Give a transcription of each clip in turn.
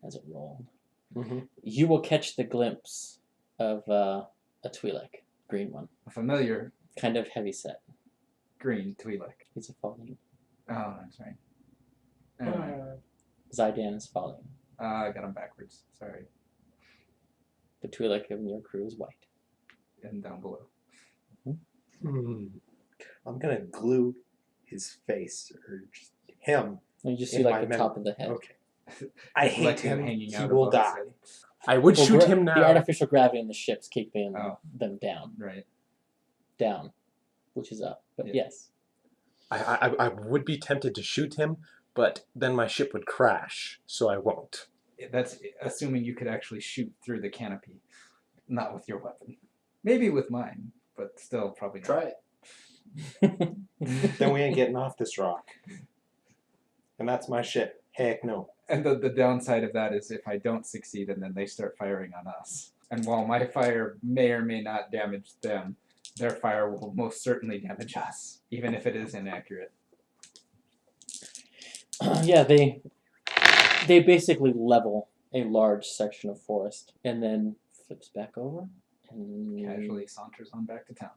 as it rolled. Mm-hmm. You will catch the glimpse of a Twi'lek, green one. A familiar Kind of heavy set. green Twi'lek. He's a falling. Oh, that's right. Anyway, Zydan is falling. I got him backwards. Sorry. The Twi'lek in your crew is white. And down below. I'm gonna glue his face or just him. And you just In see my like the memory. top of the head. Okay. I hate Like him. hanging He out will above his die. head. I would Well, shoot him now. The artificial gravity in the ship's keeping Oh. them down. Right. Down. Which is up. But Yeah. yes. I would be tempted to shoot him, but then my ship would crash, so I won't. That's assuming you could actually shoot through the canopy. Not with your weapon. Maybe with mine, but still probably not. Try it. Then we ain't getting off this rock. And that's my ship. Heck no. And the downside of that is if I don't succeed and then they start firing on us. And while my fire may or may not damage them, their fire will most certainly damage us, even if it is inaccurate. Yeah, they basically level a large section of forest and then flips back over and Casually saunters on back to town.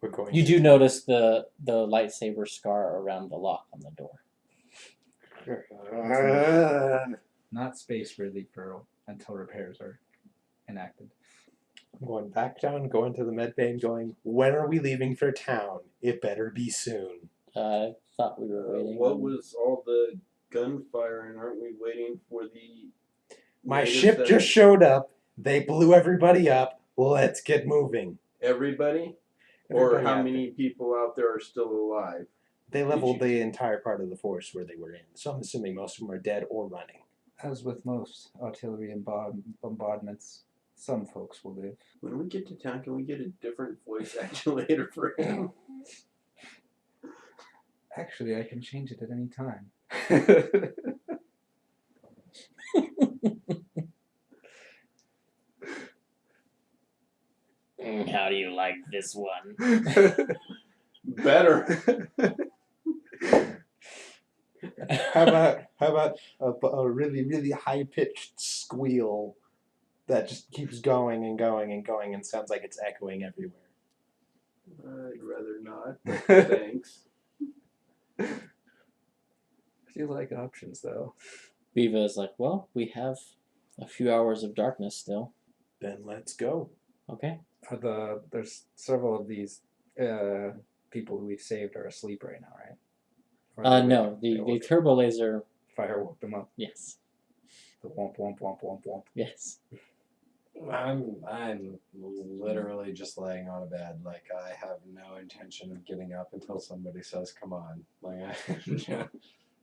We're going. You do notice the lightsaber scar around the lock on the door. Not space worthy until repairs are enacted. I'm going back down, going to the med bay and going, when are we leaving for town? It better be soon. I thought we were waiting. What was all the gunfire, and aren't we waiting for the... My latest ship that- just showed up. They blew everybody up. Let's get moving. Everybody? Or Everybody how out many people out there are still alive? They leveled the entire part of the forest where they were in. So I'm assuming most of them are dead or running. As with most artillery and bombardments, some folks will live. When we get to town, can we get a different voice actuator for him? Actually, I can change it at any time. How do you like this one? Better. How about a really, really high pitched squeal that just keeps going and going and going and sounds like it's echoing everywhere? I'd rather not. Thanks. I do like options, though. Viva is like, well, we have a few hours of darkness still. Then let's go. Okay. There's several of these people who we've saved are asleep right now, right? Or No, they the woke- turbo laser. fire woke them up. Yes. The womp womp womp womp womp. Yes. I'm literally just laying on a bed. Like, I have no intention of getting up until somebody says, come on. Like,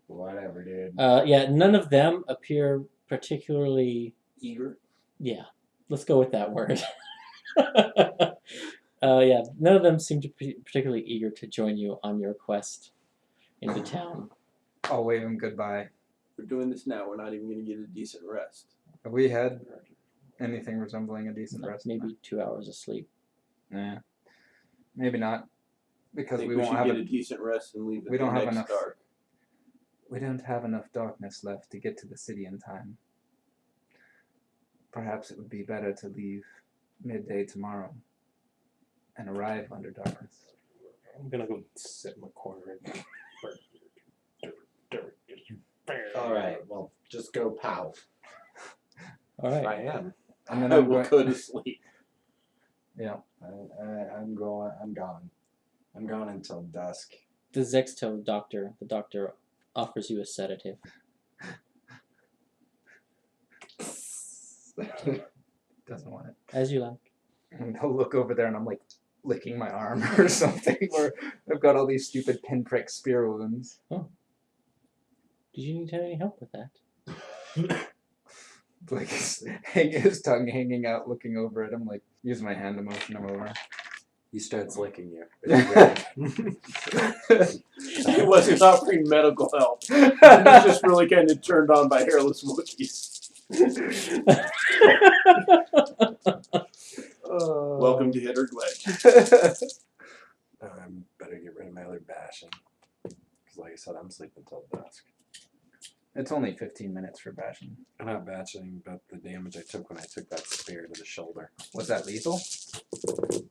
whatever, dude. Yeah, none of them appear particularly. Eager. Yeah, let's go with that word. Yeah, none of them seem to be particularly eager to join you on your quest into town. I'll wave him goodbye. We're doing this now. We're not even going to get a decent rest. Have we had anything resembling a decent No, rest? maybe 2 hours of sleep. Nah. Maybe not. I Because think we we won't should have get a, a decent rest and leave it we don't have next enough. dark. We don't have enough darkness left to get to the city in time. Perhaps it would be better to leave midday tomorrow and arrive under darkness. I'm gonna go sit in the corner. Alright, well, just go pow. All right. I am. And then I I'm will going. go to sleep. Yeah. I'm going. I'm gone. I'm gone until dusk. The Zexto doctor, the doctor offers you a sedative. Doesn't want it. As you like. And I'll look over there and I'm like licking my arm or something where I've got all these stupid pinprick spear wounds. Did you need any help with that? Like his tongue hanging out, looking over at him, like use my hand to motion him over. He starts licking you. He wasn't offering medical help. He was just really kind of turned on by hairless Wookiees. Welcome to Hitter Glitch. I better get rid of my other bashing. Because like I said, I'm sleeping until dusk. It's only 15 minutes for bashing. I'm not batching, but the damage I took when I took that spear to the shoulder. Was that lethal?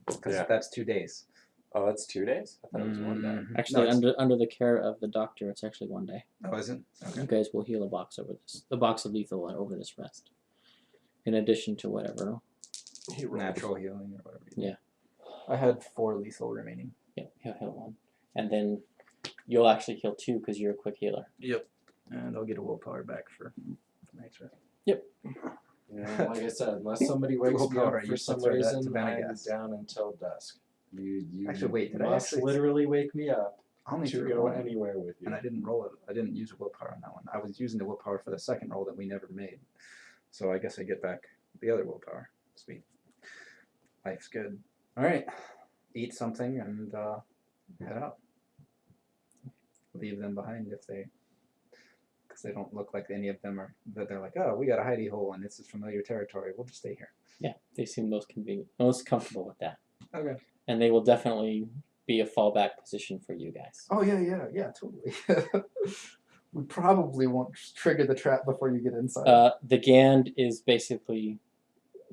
Because Yeah. that's 2 days. Oh, that's 2 days? I thought it was 1 day. Mhm. Actually, No, it's- under the care of the doctor, it's actually 1 day. Oh, is it? You Okay. guys will heal a box of lethal over this rest, in addition to whatever. He rolled. Natural healing or whatever. Yeah. I had 4 lethal remaining. Yeah, he'll heal 1, and then you'll actually heal 2 because you're a quick healer. Yep. And I'll get a willpower back for night's rest. Yeah, like I said, unless somebody wakes me Willpower, up you for some throw that to reason, Bene I'm Gesserit. down until dusk. You Actually, wait, did I must actually- literally wake me up I only to threw go one, anywhere with you. and I didn't roll it. I didn't use a willpower on that one. I was using the willpower for the second roll that we never made. So I guess I get back the other willpower. Sweet. Life's good. All right. Eat something and head out. Leave them behind if they, because they don't look like any of them are. That they're like, oh, we got a hidey hole and this is familiar territory. We'll just stay here. Yeah, they seem most comfortable with that, Okay. and they will definitely be a fallback position for you guys. Oh yeah, totally. We probably won't trigger the trap before you get inside. The Gand is basically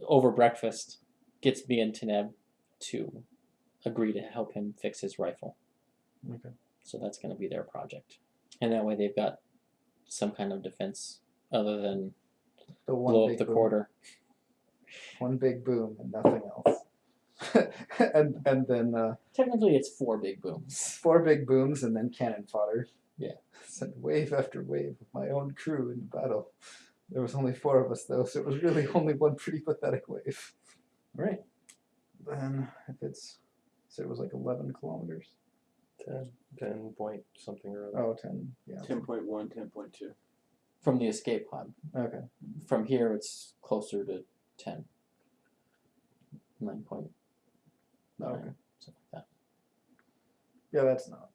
over breakfast gets me and Teneb to agree to help him fix his rifle. Okay. So that's going to be their project, and that way they've got some kind of defense other than The one blow big up the boom. quarter. One big boom and nothing else. and then Technically, it's 4 big booms. 4 big booms and then cannon fodder. Yeah. Sent wave after wave of my own crew into battle. There was only 4 of us though, so it was really only one pretty pathetic wave. All right. Then if it's, so it was like 11 kilometers. 10 point something or other. Oh, 10. Yeah. 10.1, 10.2. From the escape pod. Okay. From here, it's closer to 10. 9.9. Okay. Something like that. Yeah,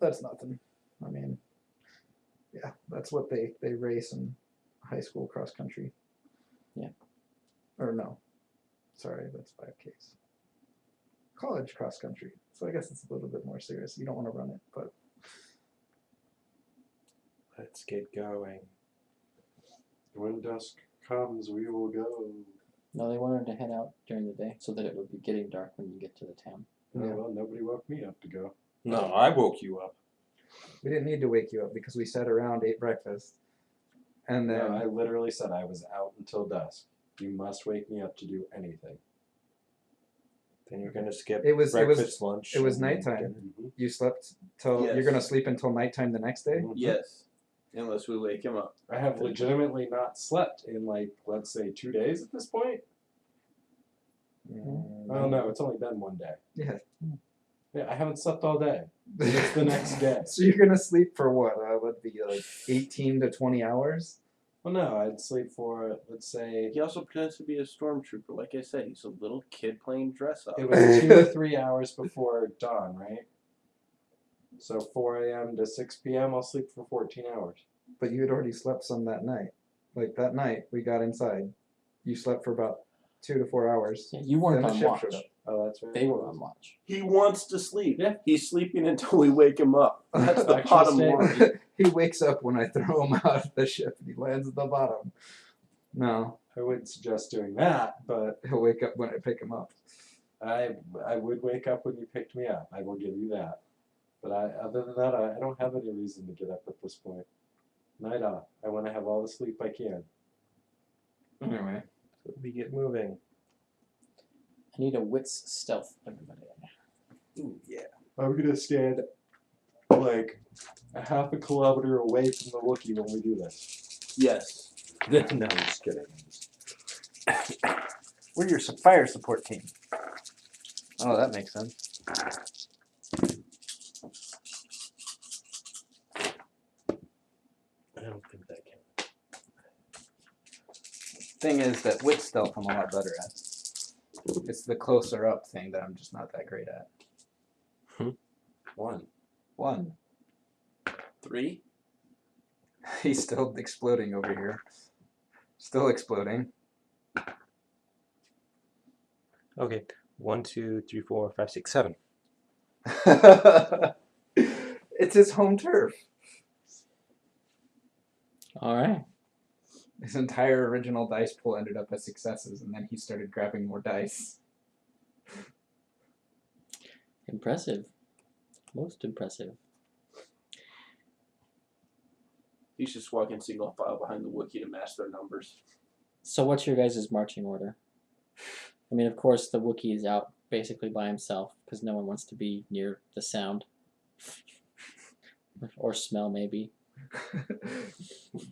that's nothing. I mean, yeah, that's what they race in high school cross country. Yeah. Or no, sorry, that's 5Ks. College cross country. So I guess it's a little bit more serious. You don't want to run it, but Let's get going. When dusk comes, we will go. No, they wanted to head out during the day so that it would be getting dark when you get to the town. Oh, Yeah. well, nobody woke me up to go. No, I woke you up. we didn't need to wake you up because we sat around, ate breakfast, and then No, I literally said I was out until dusk. You must wake me up to do anything. Then you're gonna skip It was- breakfast, lunch. it was and nighttime. dinner. Mm-hmm. you slept till Yes. you're gonna sleep until nighttime the next day. Yes. Unless we wake him up. I have legitimately not slept in like, let's say, 2 days at this point. Oh no, it's only been 1 day. Yeah. Yeah, I haven't slept all day. It's the next day. So you're gonna sleep for what? Would be like 18 to 20 hours. Well, no, I'd sleep for, let's say, He also pretends to be a stormtrooper. Like I said, he's a little kid playing dress up. it was 2 or 3 hours before dawn, right? So 4 a.m. to 6 p.m. I'll sleep for 14 hours. But you had already slept some that night. Like that night, we got inside. You slept for about 2 to 4 hours. Yeah, you weren't Then the on ship watch. showed up. Oh, that's right. They were on watch. He wants to sleep. Yeah. He's sleeping until we wake him up. That's the Actual bottom statement. line. He wakes up when I throw him out of the ship and he lands at the bottom. No, I wouldn't suggest doing that, but he'll wake up when I pick him up. I would wake up when you picked me up. I will give you that. But other than that, I don't have any reason to get up at this point. Night off. I want to have all the sleep I can. Anyway. So we get moving. I need a wits stealth, everybody. Ooh, yeah. I'm gonna stand like a half a kilometer away from the Wookiee when we do this. Yes. No, I'm just kidding. We're your fire support team. Oh, that makes sense. I don't think that can. Thing is that wit stealth I'm a lot better at. It's the closer up thing that I'm just not that great at. 1. 3. He's still exploding over here. Still exploding. Okay. 1, 2, 3, 4, 5, 6, 7. It's his home turf. All right. His entire original dice pool ended up as successes, and then he started grabbing more dice. Impressive. Most impressive. He's just walking single file behind the Wookiee to match their numbers. So what's your guys' marching order? I mean, of course, the Wookiee is out basically by himself because no one wants to be near the sound. Or smell, maybe.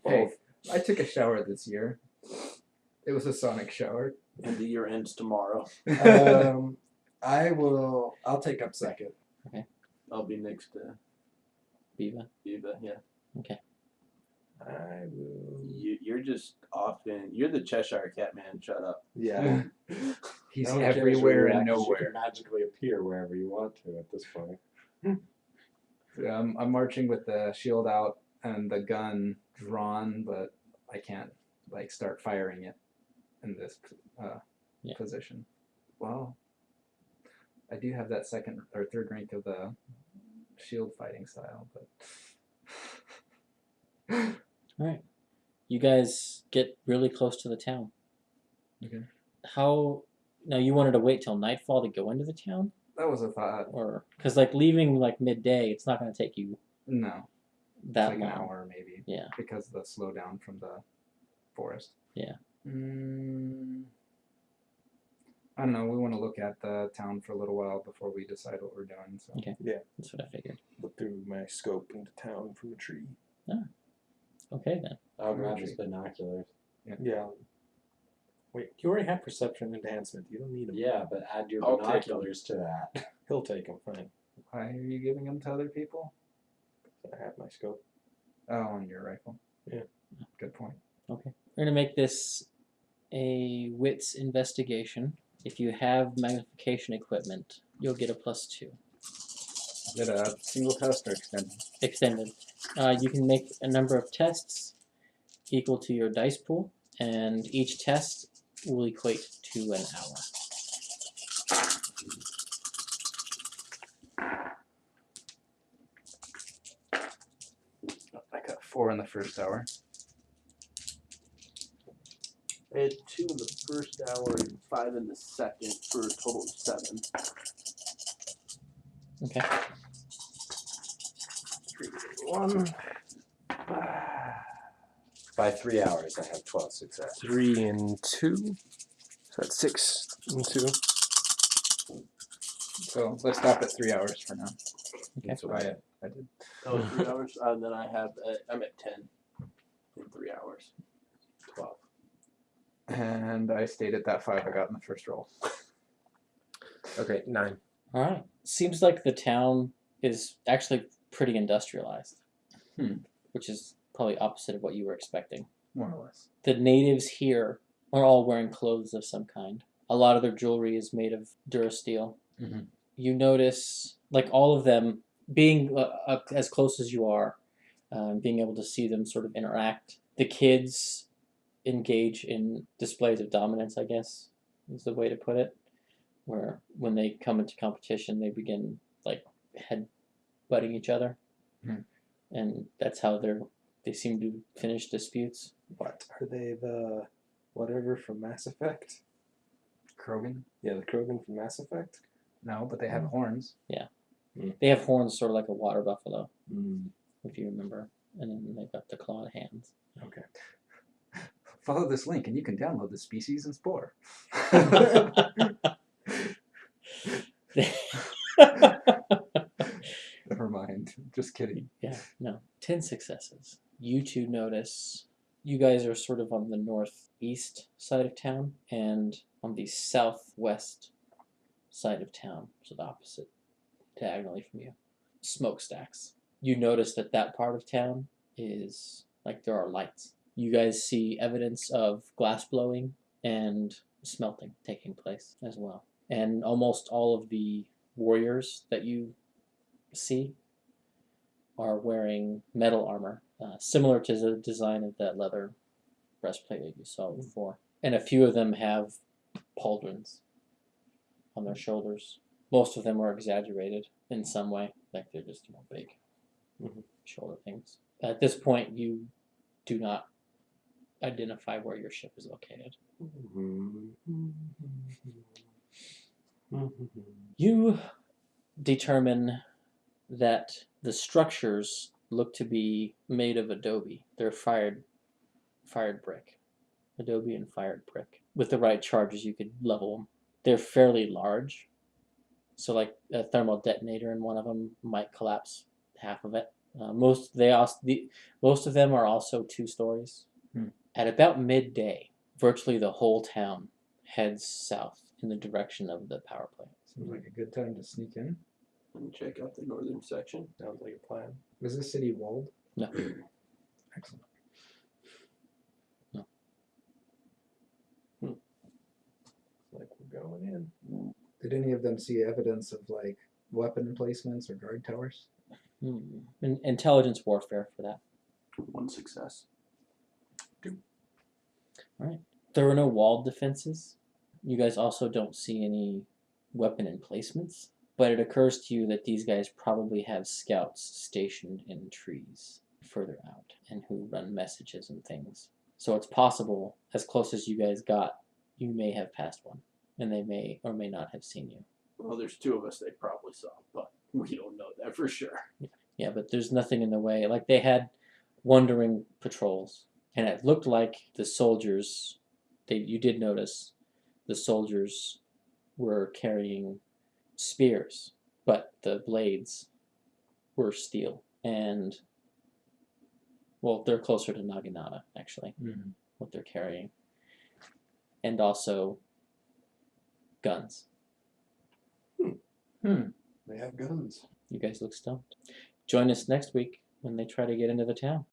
Hey, I took a shower this year. It was a sonic shower. And the year ends tomorrow. I'll take up second. I'll be next to Viva. Eva, yeah. I will. You're just often. You're the Cheshire Cat man. Shut up. Yeah. He's No one cares where everywhere you're and at, 'cause You nowhere. can magically appear wherever you want to at this point. I'm marching with the shield out and the gun drawn, but I can't like start firing it in this Yeah. position. Well, I do have that second or third rank of the shield fighting style, but Alright. You guys get really close to the town. Okay. How... Now, you wanted to wait till nightfall to go into the town? that was a thought. Or... Because, like, leaving, like, midday, it's not going to take you No, that like long. an hour maybe. Yeah. Because of the slowdown from the forest. Yeah. I don't know. We want to look at the town for a little while before we decide what we're doing. So Okay. That's what I figured. Look through my scope into town from a tree. Okay, then. I'll grab his binoculars. Yeah. Wait, you already have perception enhancement. You don't need them. Yeah, but add your I'll take 'em. binoculars to that. He'll take them. Fine. why are you giving them to other people? I have my scope. Oh, on your rifle. Yeah. Good point. We're going to make this a wits investigation. If you have magnification equipment, you'll get a +2. Did a single test or extended? Extended. You can make a number of tests equal to your dice pool, and each test will equate to an hour. I got 4 in the first hour. I had 2 in the first hour and 5 in the second for a total of 7. Okay. 3, 1. By 3 hours, I have 12 successes. 3 and 2. So that's 6 and 2. So let's stop at 3 hours for now. Okay. That's what I did. Oh, 3 hours? And then I have, I'm at 10 in 3 hours. 12. And I stayed at that 5 I got in the first roll. Okay, 9. All right. Seems like the town is actually pretty industrialized, which is probably opposite of what you were expecting. More or less. The natives here are all wearing clothes of some kind. A lot of their jewelry is made of Durasteel. Mhm. You notice, like, all of them being as close as you are, being able to see them sort of interact. The kids engage in displays of dominance, I guess, is the way to put it, where when they come into competition, they begin, like, head-butting each other. And that's how they seem to finish disputes. What? Are they the whatever from Mass Effect? Krogan? Yeah, the Krogan from Mass Effect? No, but they have horns. They have horns sort of like a water buffalo, Mm. if you remember. And then they've got the clawed hands. Okay. Follow this link and you can download the species and spore. Never mind. Just kidding. Yeah, no. 10 successes. You two notice you guys are sort of on the northeast side of town and on the southwest side of town, so the opposite, diagonally from you. Smokestacks. You notice that that part of town is, like, there are lights. You guys see evidence of glass blowing and smelting taking place as well. And almost all of the warriors that you see are wearing metal armor, similar to the design of that leather breastplate that you saw before. And a few of them have pauldrons on their shoulders. Most of them are exaggerated in some way, like they're just big shoulder things. At this point, you do not identify where your ship is located. You determine that the structures look to be made of adobe. They're fired brick. Adobe and fired brick. With the right charges, you could level them. They're fairly large. So like a thermal detonator in one of them might collapse half of it. Most of them are also 2 stories. At about midday, virtually the whole town heads south in the direction of the power plant. Seems like a good time to sneak in. And check out the northern section. Sounds like a plan. Was this city walled? No. Excellent. Like we're going in. Did any of them see evidence of like weapon emplacements or guard towers? Intelligence warfare for that. 1 success. There were no walled defenses. You guys also don't see any weapon emplacements, but it occurs to you that these guys probably have scouts stationed in trees further out and who run messages and things. So it's possible, as close as you guys got, you may have passed one, and they may or may not have seen you. Well, there's 2 of us they probably saw, but we don't know that for sure. Yeah, but there's nothing in the way. Like, they had wandering patrols, and it looked like the soldiers, you did notice the soldiers were carrying spears, but the blades were steel. And, well, they're closer to Naginata, actually, what they're carrying. And also guns. They have guns. You guys look stumped. Join us next week when they try to get into the town.